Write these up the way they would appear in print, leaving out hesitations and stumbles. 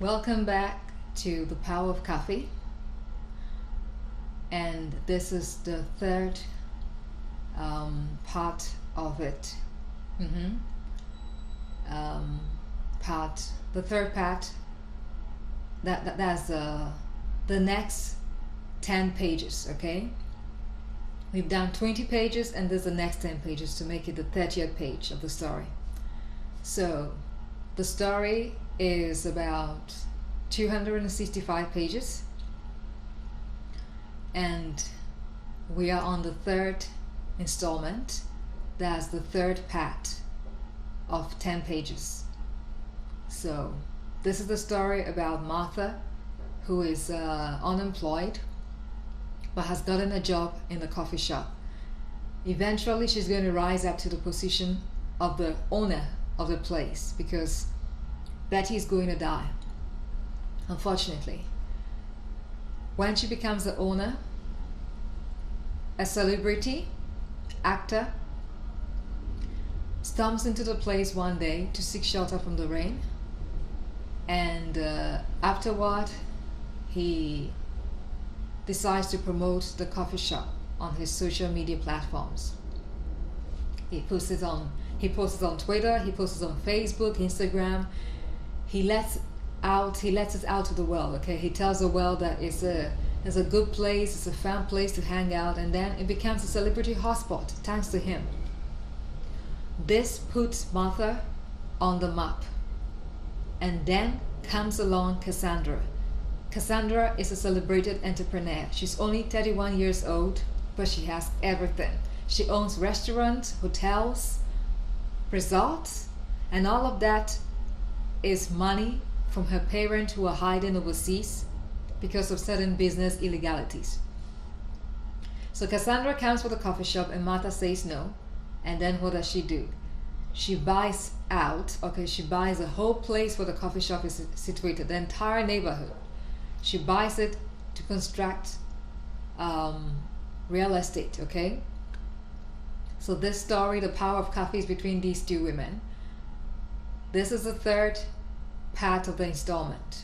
Welcome back to The Power of Coffee, and this is the third part of it. Mm-hmm. The third part. That's the next 10 pages. Okay, we've done 20 pages, and there's the next 10 pages to make it the 30th page of the story. So, the story is about 265 pages, and we are on the third installment. That's the third part of 10 pages. So this is the story about Martha, who is unemployed but has gotten a job in the coffee shop. Eventually she's going to rise up to the position of the owner of the place, because Betty is going to die, unfortunately. When she becomes the owner, a celebrity actor stumbles into the place one day to seek shelter from the rain, and afterward he decides to promote the coffee shop on his social media platforms. He posts it on Twitter, he posts it on Facebook, Instagram. He lets it out to the world. Okay, he tells the world that it's a good place, it's a fun place to hang out, and then it becomes a celebrity hotspot thanks to him. This puts Martha on the map. And then comes along Cassandra. Cassandra is a celebrated entrepreneur. She's only 31 years old, but she has everything. She owns restaurants, hotels, resorts, and all of that is money from her parents who are hiding overseas because of certain business illegalities. So Cassandra comes for the coffee shop and Martha says no. And then what does she do? She buys out, she buys the whole place where the coffee shop is situated, the entire neighborhood. She buys it to construct real estate, okay? So this story, The Power of Coffee, is between these two women. This is the third part of the installment.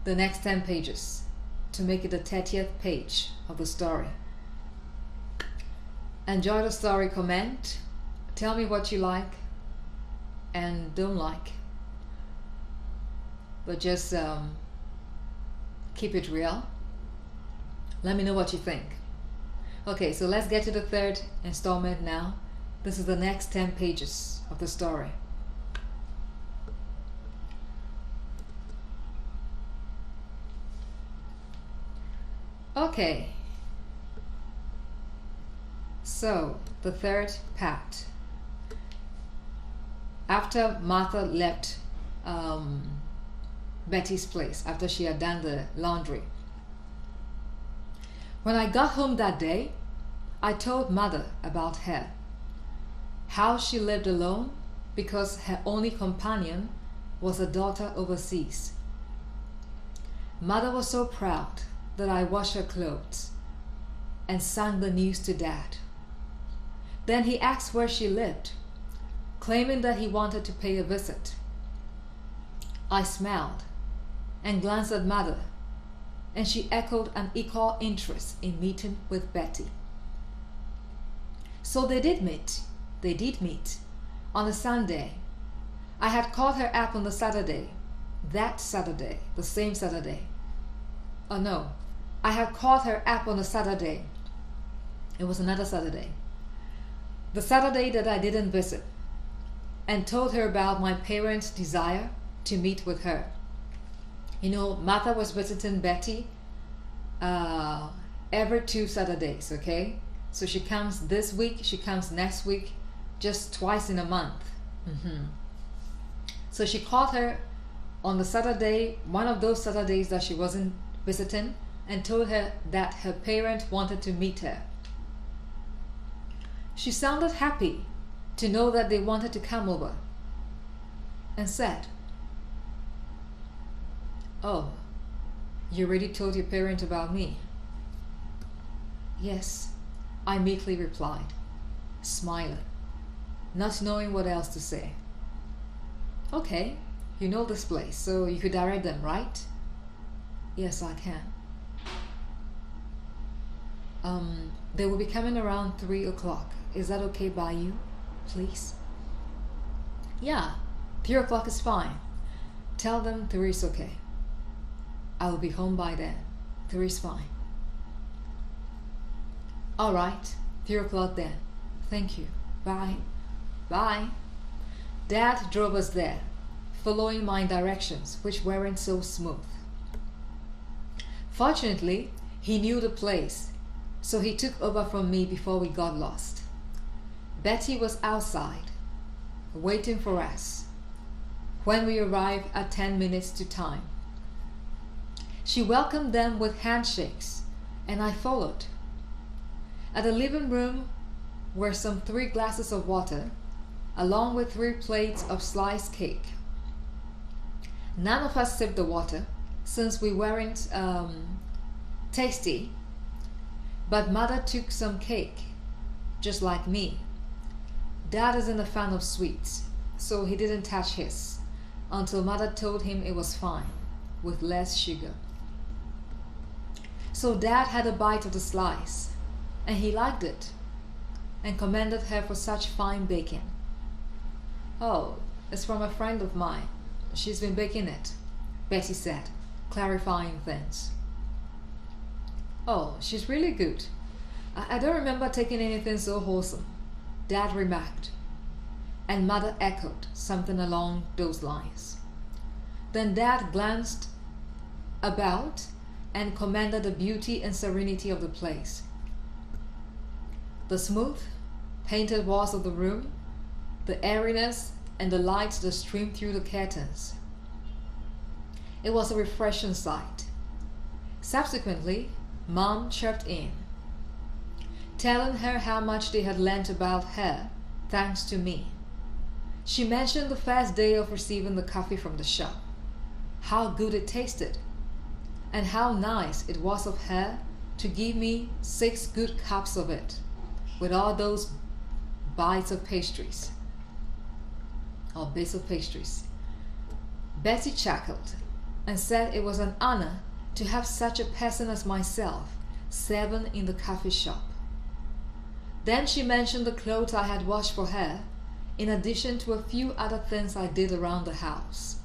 The next 10 pages to make it the 30th page of the story. Enjoy the story, comment, tell me what you like and don't like. But just keep it real. Let me know what you think. Okay, so let's get to the third installment now. This is the next 10 pages of the story. Okay. So, the third part. After Martha left Betty's place, after she had done the laundry. When I got home that day, I told Mother about her. How she lived alone because her only companion was a daughter overseas. Mother was so proud that I washed her clothes and sang the news to Dad. Then he asked where she lived, claiming that he wanted to pay a visit. I smiled and glanced at Mother, and she echoed an equal interest in meeting with Betty. So they did meet. They did meet on a Sunday. I had called her up on the Saturday, that Saturday, the same Saturday. Oh no, I had called her up on a Saturday. It was another Saturday. The Saturday that I didn't visit, and told her about my parents' desire to meet with her. You know, Martha was visiting Betty every 2 Saturdays, okay? So she comes this week, she comes next week, just twice in a month. So she called her on the Saturday, one of those Saturdays that she wasn't visiting, and told her that her parents wanted to meet her. She sounded happy to know that they wanted to come over, and said, "Oh, you already told your parents about me?" "Yes," I meekly replied, smiling, not knowing what else to say. "Okay, You know this place, so you could direct them, right? Yes, I can. They will be coming around 3 o'clock. Is that okay by you, please? Yeah, 3 o'clock is fine. Tell them 3 is okay. I will be home by then. 3 is fine. All right, 3 o'clock then. Thank you. Bye. Bye. Dad drove us there, following my directions, which weren't so smooth. Fortunately, he knew the place, so he took over from me before we got lost. Betty was outside, waiting for us, when we arrived at 10 minutes to time. She welcomed them with handshakes, and I followed. At the living room were some 3 glasses of water, along with 3 plates of sliced cake. None of us sipped the water, since we weren't tasty, but Mother took some cake, just like me. Dad isn't a fan of sweets, so he didn't touch his, until Mother told him it was fine, with less sugar. So Dad had a bite of the slice, and he liked it, and commended her for such fine baking. Oh, it's from a friend of mine. She's been baking it, Betty said, clarifying things. Oh, she's really good. I don't remember taking anything so wholesome, Dad remarked, and Mother echoed something along those lines. Then Dad glanced about and commended the beauty and serenity of the place. The smooth, painted walls of the room, the airiness, and the light that streamed through the curtains. It was a refreshing sight. Subsequently, Mom chirped in, telling her how much they had learned about her thanks to me. She mentioned the first day of receiving the coffee from the shop, how good it tasted, and how nice it was of her to give me 6 good cups of it, with all those bites of pastries, or bits of pastries. Betty chuckled and said it was an honor to have such a person as myself serving in the coffee shop. Then she mentioned the clothes I had washed for her, in addition to a few other things I did around the house.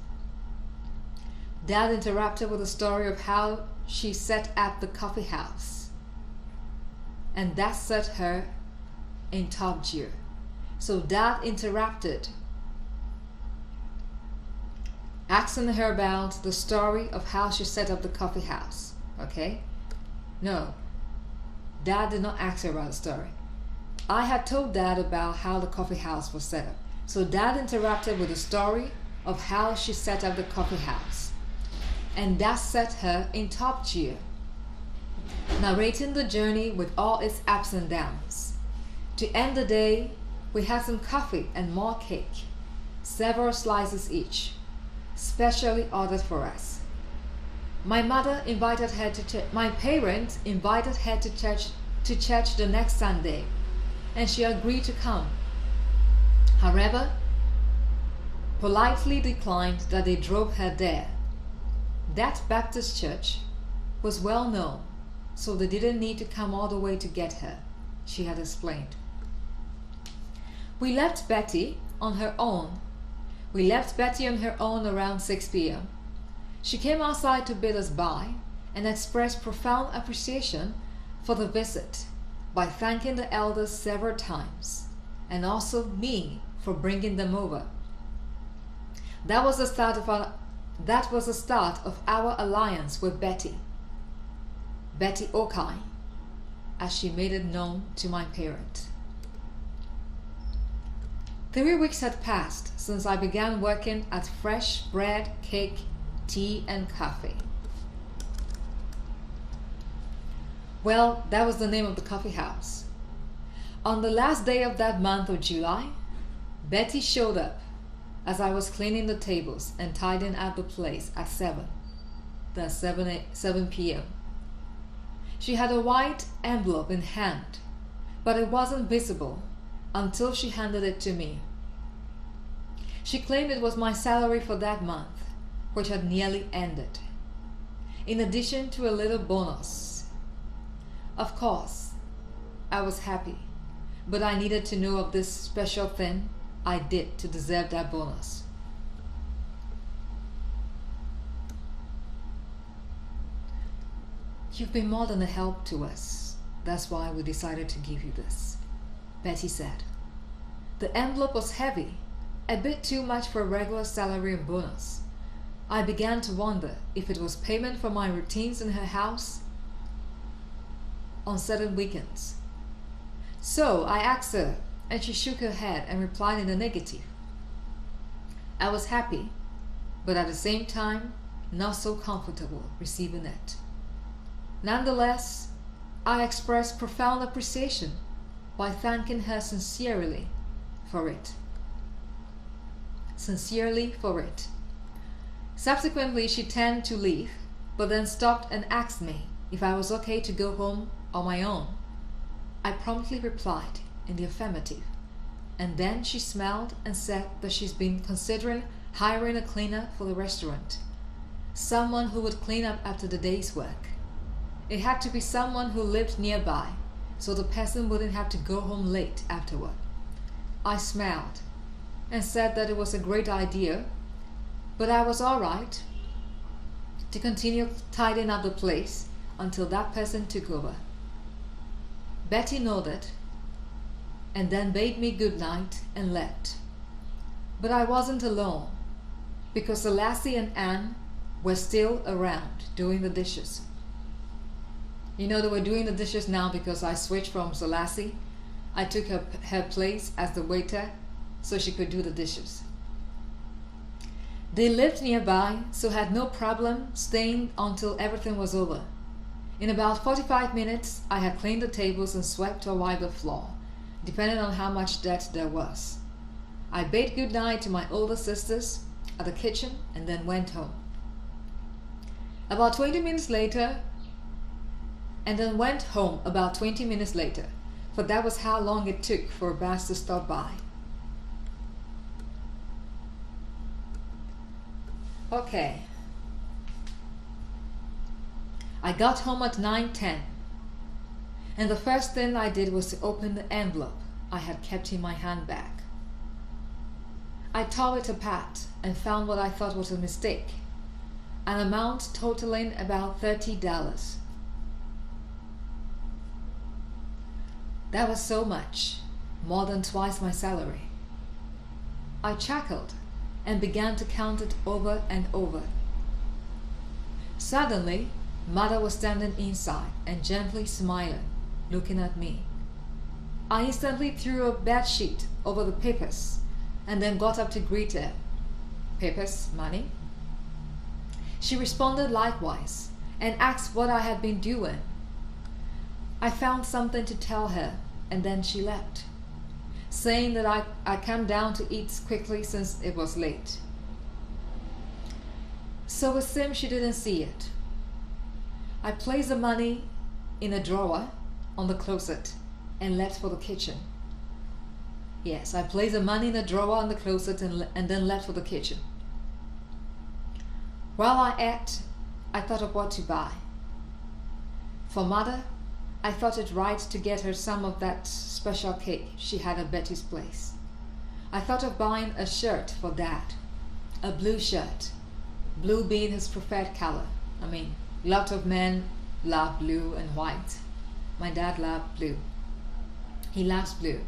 Dad interrupted with a story of how she set up the coffee house, and that set her in top gear. So Dad interrupted, asking her about the story of how she set up the coffee house. Okay? No, Dad did not ask her about the story. I had told Dad about how the coffee house was set up. So Dad interrupted with the story of how she set up the coffee house, and that set her in top gear, narrating the journey with all its ups and downs. To end the day, we had some coffee and more cake, several slices each, specially ordered for us. My mother invited her to church. My parents invited her to church the next Sunday, and she agreed to come. However, politely declined that they drove her there. That Baptist church was well known, so they didn't need to come all the way to get her, she had explained. We left Betty on her own around 6 p.m. She came outside to bid us bye and expressed profound appreciation for the visit by thanking the elders several times, and also me for bringing them over. That was the start of our alliance with Betty Okai, as she made it known to my parent. 3 weeks had passed since I began working at Fresh Bread, Cake, Tea, and Coffee. Well, that was the name of the coffee house. On the last day of that month of July, Betty showed up as I was cleaning the tables and tidying up the place at 7 p.m. She had a white envelope in hand, but it wasn't visible until she handed it to me. She claimed it was my salary for that month, which had nearly ended, in addition to a little bonus. Of course, I was happy, but I needed to know of this special thing I did to deserve that bonus. You've been more than a help to us. That's why we decided to give you this, Betty said. The envelope was heavy, a bit too much for a regular salary and bonus. I began to wonder if it was payment for my routines in her house on certain weekends. So I asked her, and she shook her head and replied in the negative. I was happy, but at the same time, not so comfortable receiving it. Nonetheless, I expressed profound appreciation by thanking her sincerely for it. Subsequently, she turned to leave, but then stopped and asked me if I was okay to go home on my own. I promptly replied in the affirmative, and then she smiled and said that she's been considering hiring a cleaner for the restaurant, someone who would clean up after the day's work. It had to be someone who lived nearby, so the person wouldn't have to go home late afterward. I smiled and said that it was a great idea, but I was all right to continue tidying up the place until that person took over. Betty nodded and then bade me good night and left. But I wasn't alone, because Lassie and Anne were still around doing the dishes. You know, they were doing the dishes now because I switched from Lassie. I took her place as the waiter so she could do the dishes. They lived nearby, so had no problem staying until everything was over. In about 45 minutes, I had cleaned the tables and swept or wiped the floor, depending on how much dirt there was. I bade good night to my older sisters at the kitchen and then went home. About 20 minutes later, for that was how long it took for Bass to stop by. Okay. I got home at 9:10, and the first thing I did was to open the envelope I had kept in my handbag. I tore it apart and found what I thought was a mistake, an amount totaling about $30. That was so much, more than twice my salary. I chuckled and began to count it over and over. Suddenly, Mother was standing inside and gently smiling, looking at me. I instantly threw a bed sheet over the papers and then got up to greet her. Papers, money? She responded likewise and asked what I had been doing. I found something to tell her, and then she left, saying that I come down to eat quickly since it was late. So it seemed she didn't see it. I placed the money in a drawer on the closet and left for the kitchen. Yes, I placed the money in a drawer on the closet and then left for the kitchen. While I ate, I thought of what to buy. For Mother, I thought it right to get her some of that special cake she had at Betty's place. I thought of buying a shirt for Dad, a blue shirt, blue being his preferred color. I mean, lots of men love blue and white. My dad loved blue. He loves blue.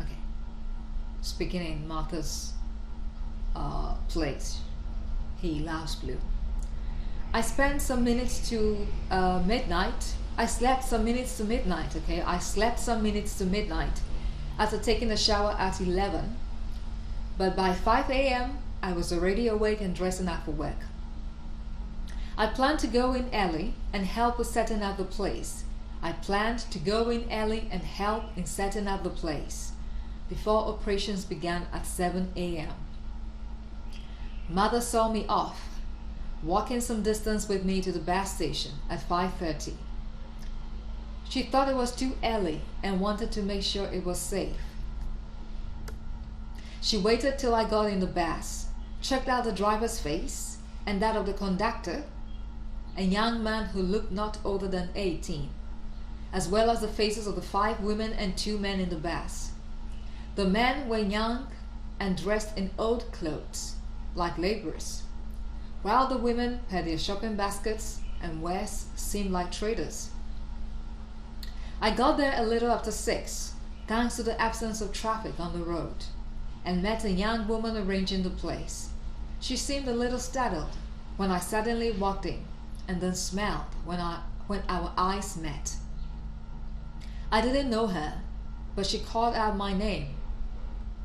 Okay. Speaking in Martha's place, he loves blue. I spent some minutes to midnight. I slept some minutes to midnight, okay? I slept some minutes to midnight after taking a shower at 11. But by 5 a.m., I was already awake and dressing up for work. I planned to go in early and help with setting up the place. Before operations began at 7 a.m. Mother saw me off, walking some distance with me to the bus station at 5:30. She thought it was too early and wanted to make sure it was safe. She waited till I got in the bus, checked out the driver's face and that of the conductor, a young man who looked not older than 18, as well as the faces of the 5 women and 2 men in the bus. The men were young and dressed in old clothes, like laborers, while the women had their shopping baskets and wares seemed like traders. I got there a little after 6, thanks to the absence of traffic on the road, and met a young woman arranging the place. She seemed a little startled when I suddenly walked in, and then smiled when our eyes met. I didn't know her, but she called out my name.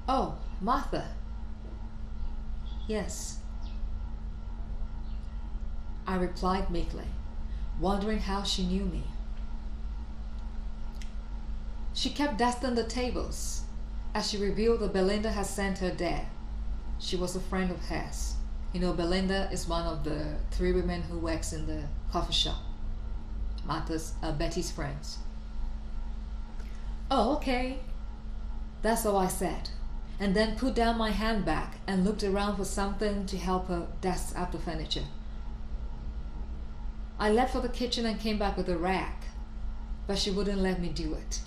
"Oh, Martha." "Yes," I replied meekly, wondering how she knew me. She kept dusting the tables as she revealed that Belinda had sent her there. She was a friend of hers. You know, Belinda is one of the 3 women who works in the coffee shop. Betty's friends. "Oh, okay." That's all I said, and then put down my handbag and looked around for something to help her dust up the furniture. I left for the kitchen and came back with a rag, but she wouldn't let me do it.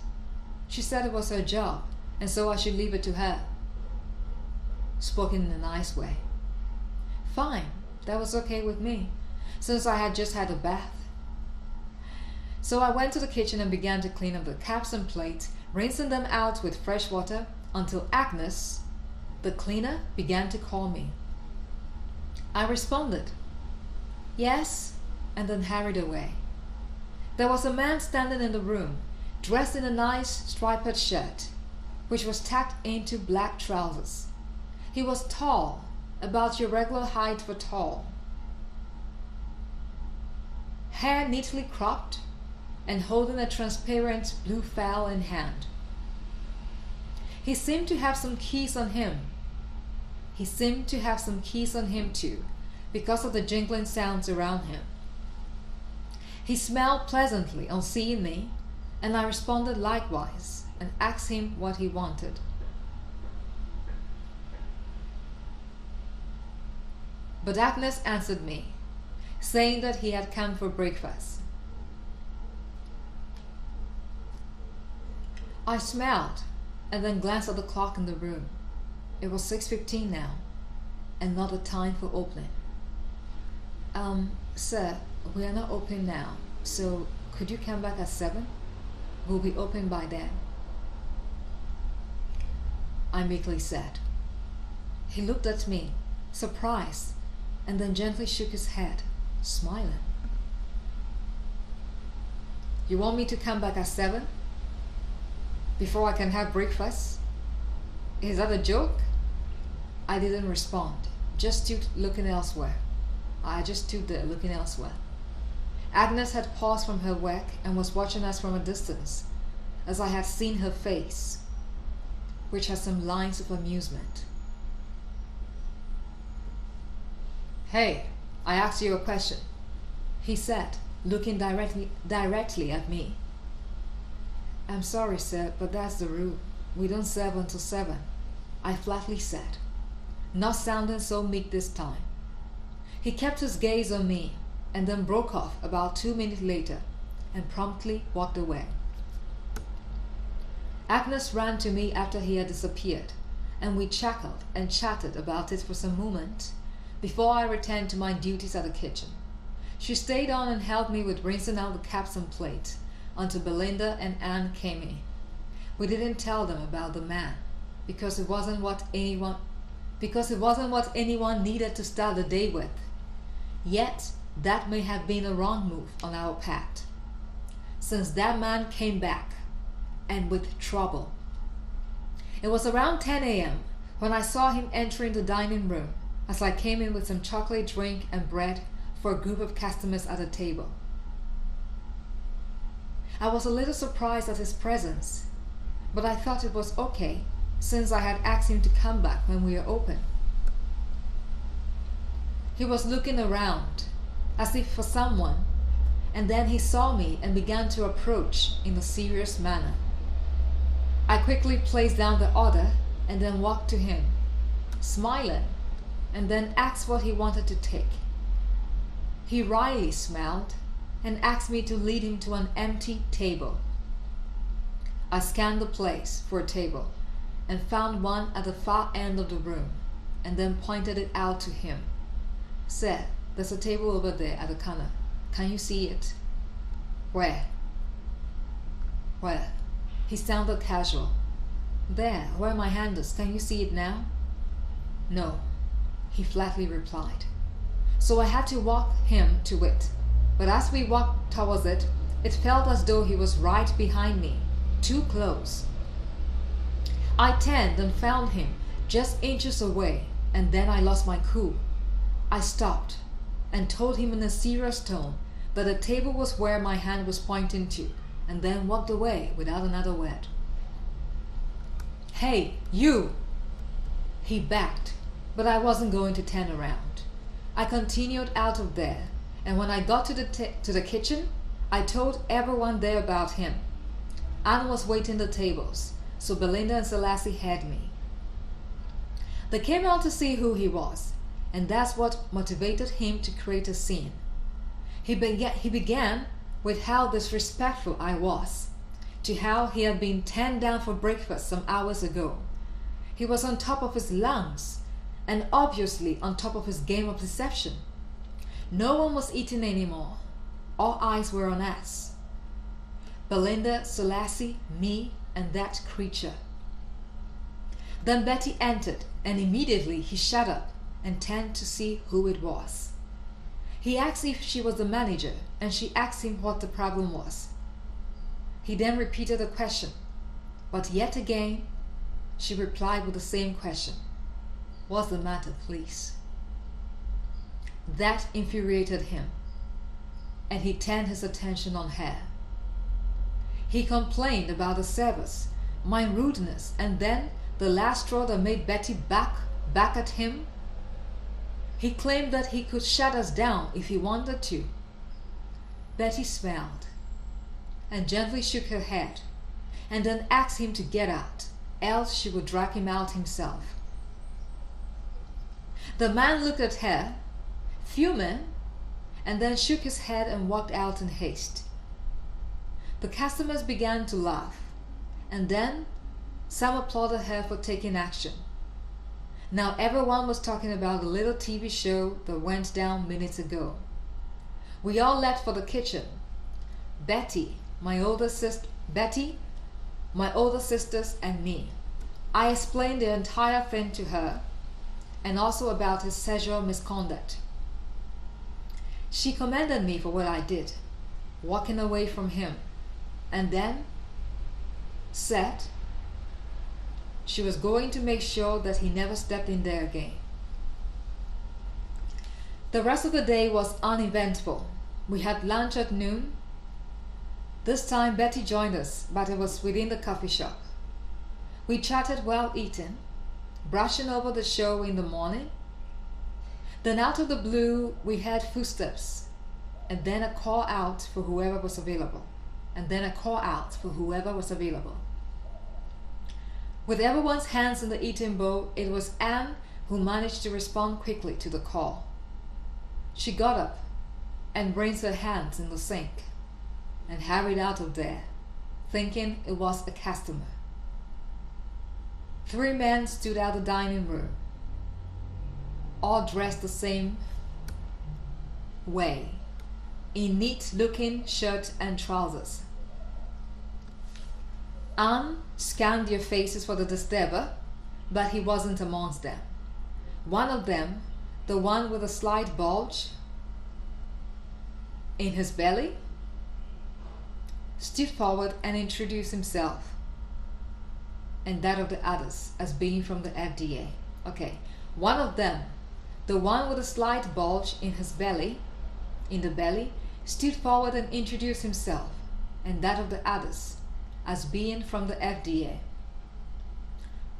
She said it was her job, and so I should leave it to her. Spoken in a nice way. Fine, that was okay with me, since I had just had a bath. So I went to the kitchen and began to clean up the cups and plates, rinsing them out with fresh water until Agnes, the cleaner, began to call me. I responded, "Yes," and then hurried away. There was a man standing in the room, dressed in a nice striped shirt, which was tucked into black trousers. He was tall, about your regular height for tall. Hair neatly cropped, and holding a transparent blue file in hand. He seemed to have some keys on him. Too, because of the jingling sounds around him. He smiled pleasantly on seeing me, and I responded likewise and asked him what he wanted. But Agnes answered me, saying that he had come for breakfast. I smiled and then glanced at the clock in the room. It was 6:15 now, and not the time for opening. Sir, we are not open now, so could you come back at 7? We'll be open by then," I meekly said. He looked at me, surprised, and then gently shook his head, smiling. "You want me to come back at 7? Before I can have breakfast? Is that a joke?" I didn't respond, just stood looking elsewhere. Agnes had paused from her work and was watching us from a distance, as I had seen her face, which had some lines of amusement. "Hey, I asked you a question," he said, looking directly at me. "I'm sorry, sir, but that's the rule. We don't serve until 7, I flatly said, not sounding so meek this time. He kept his gaze on me, and then broke off about 2 minutes later and promptly walked away. Agnes ran to me after he had disappeared, and we chuckled and chatted about it for some moments before I returned to my duties at the kitchen. She stayed on and helped me with rinsing out the cups and plates until Belinda and Anne came in. We didn't tell them about the man, because it wasn't what anyone needed to start the day with. Yet that may have been a wrong move on our part, since that man came back, and with trouble. It was around 10 a.m. when I saw him entering the dining room as I came in with some chocolate drink and bread for a group of customers at a table. I was a little surprised at his presence, but I thought it was okay since I had asked him to come back when we were open. He was looking around, as if for someone, and then he saw me and began to approach in a serious manner. I quickly placed down the order and then walked to him smiling, and then asked what he wanted to take. He wryly smiled and asked me to lead him to an empty table. I scanned the place for a table and found one at the far end of the room, and then pointed it out to him. Said, "There's a table over there at the corner. Can you see it?" "Where?" "Where?" He sounded casual. "There, where my hand is. Can you see it now?" "No," he flatly replied. So I had to walk him to it. But as we walked towards it, it felt as though he was right behind me, too close. I turned and found him just inches away, and then I lost my cool. I stopped and told him in a serious tone that the table was where my hand was pointing to, and then walked away without another word. "Hey, you!" He backed, but I wasn't going to turn around. I continued out of there, and when I got to the kitchen, I told everyone there about him. Anne was waiting the tables, so Belinda and Selassie had me. They came out to see who he was, and that's what motivated him to create a scene. He began with how disrespectful I was, to how he had been turned down for breakfast some hours ago. He was on top of his lungs, and obviously on top of his game of deception. No one was eating anymore. All eyes were on us. Belinda, Selassie, me, and that creature. Then Betty entered, and immediately he shut up and turned to see who it was. He asked if she was the manager, and she asked him what the problem was. He then repeated the question, but yet again she replied with the same question. "What's the matter, please?" That infuriated him, and he turned his attention on her. He complained about the service, my rudeness, and then the last straw that made Betty back at him. He claimed that he could shut us down if he wanted to. Betty smiled and gently shook her head, and then asked him to get out, else she would drag him out himself. The man looked at her, fuming, and then shook his head and walked out in haste. The customers began to laugh, and then some applauded her for taking action. Now everyone was talking about the little TV show that went down minutes ago. We all left for the kitchen. Betty, my older sisters, and me. I explained the entire thing to her, and also about his sexual misconduct. She commended me for what I did, walking away from him, and then said she was going to make sure that he never stepped in there again. The rest of the day was uneventful. We had lunch at noon. This time Betty joined us, but it was within the coffee shop. We chatted while eating, brushing over the show in the morning. Then out of the blue we heard footsteps, and then a call out for whoever was available, With everyone's hands in the eating bowl, it was Anne who managed to respond quickly to the call. She got up and rinsed her hands in the sink and hurried out of there, thinking it was a customer. 3 men stood out the dining room, all dressed the same way, in neat-looking shirts and trousers. Anne scanned their faces for the disturber, but he wasn't amongst them. One of them, the one with a slight bulge in his belly, stood forward and introduced himself and that of the others as being from the FDA. One of them, the one with a slight bulge in the belly, stood forward and introduced himself and that of the others as being from the FDA.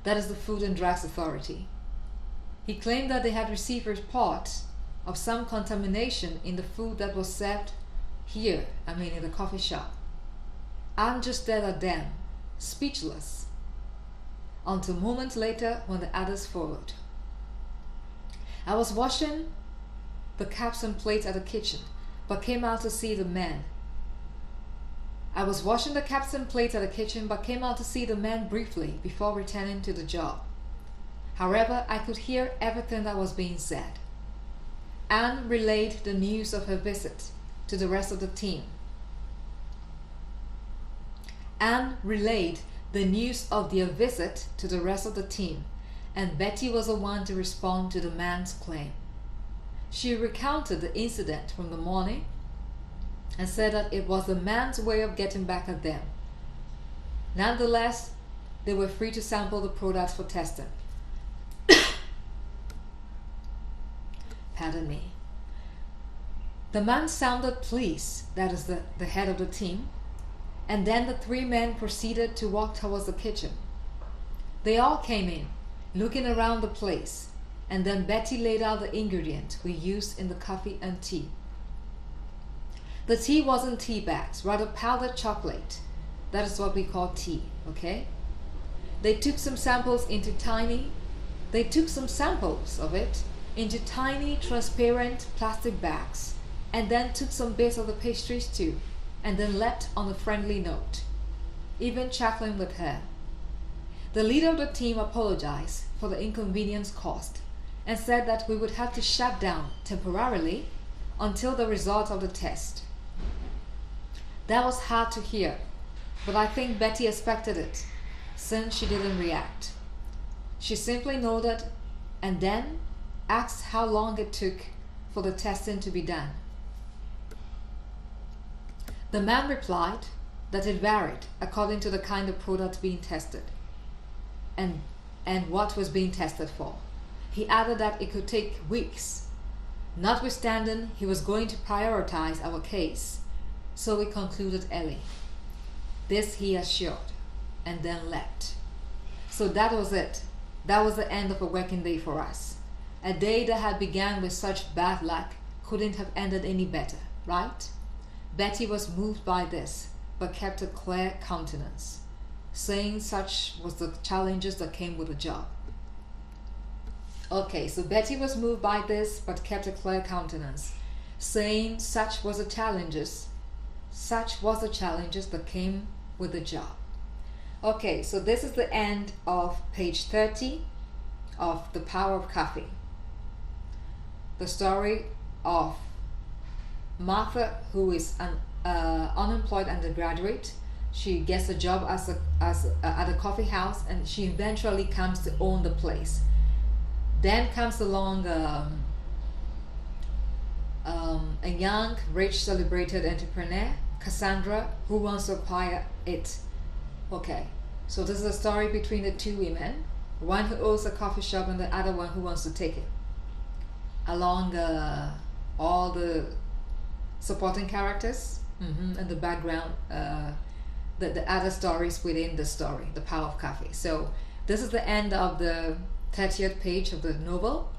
That is the Food and Drugs Authority. He claimed that they had received reports of some contamination in the food that was served here, in the coffee shop. Anne just stared at them, speechless, until moments later when the others followed. I was washing the cups and plates at the kitchen, but came out to see the man. I was washing the cups and plates at the kitchen, but came out to see the man briefly before returning to the job. However, I could hear everything that was being said. Anne relayed the news of her visit to the rest of the team. Anne relayed the news of their visit to the rest of the team, and Betty was the one to respond to the man's claim. She recounted the incident from the morning and said that it was the man's way of getting back at them. Nonetheless, they were free to sample the products for testing. Pardon me. The man sounded pleased, that is the head of the team, and then the three men proceeded to walk towards the kitchen. They all came in, looking around the place, and then Betty laid out the ingredients we used in the coffee and tea. The tea wasn't tea bags, rather powdered chocolate. That is what we call tea, okay? They took some samples of it into tiny transparent plastic bags, and then took some bits of the pastries too, and then left on a friendly note, even chuckling with her. The leader of the team apologized for the inconvenience caused and said that we would have to shut down temporarily until the result of the test. That was hard to hear, but I think Betty expected it, since she didn't react. She simply nodded and then asked how long it took for the testing to be done. The man replied that it varied according to the kind of product being tested and what was being tested for. He added that it could take weeks. Notwithstanding, he was going to prioritize our case, so we concluded early. This he assured, and then left. So that was it. That was the end of a working day for us. A day that had begun with such bad luck couldn't have ended any better, right? Betty was moved by this, but kept a clear countenance, saying such was the challenges that came with the job. Okay, so Betty was moved by this, but kept a clear countenance, saying such was the challenges that came with the job. Okay, so this is the end of page 30 of The Power of Coffee. The story of Martha, who is an unemployed undergraduate. She gets a job at a coffee house, and she eventually comes to own the place. Then comes along a young, rich, celebrated entrepreneur, Cassandra, who wants to acquire it. Okay, so this is a story between the two women, one who owns a coffee shop and the other one who wants to take it. Along all the supporting characters and the background, the other stories within the story, The Power of Coffee. So this is the end of the 30th page of the novel.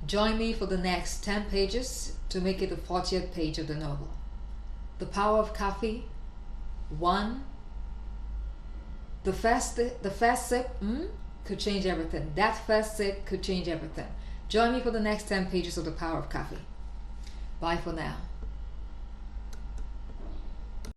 Join me for the next 10 pages to make it the 40th page of the novel. The Power of Coffee 1. The first sip could change everything. That first sip could change everything. Join me for the next 10 pages of The Power of Coffee. Bye for now.